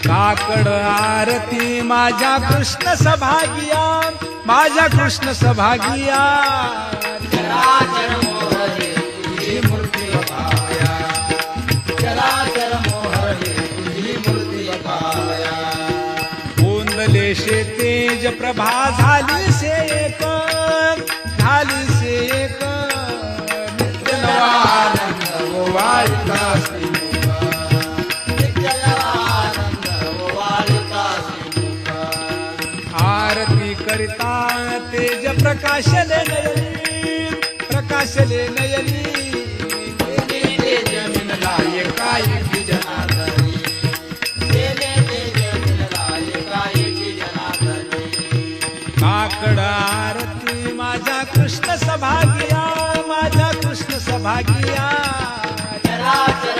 काकड आरती माझ्या कृष्ण सभागिया, माझ्या कृष्ण सभागिया. चराचर मोहरे तुझी मूर्ती बघाया, चराचर मोहरे तुझी मूर्ती बघाया. गोंदले शे तेज प्रभा झाली से एक, झाली से एक. नित्य नवा आनंद ओवाळता श्रीमुखा, नित्य आनंद ओवाळता श्रीमुखा. आरती करिता तेज प्रकाशले नयनी, प्रकाशले नयनी. तेने तेज मिनला एकाएकी जनार्दनी, तेने तेज मिनला एकाएकी जनार्दनी. काकड आरती माझ्या कृष्ण सभागिया, माझ्या कृष्ण सभागिया. चराचर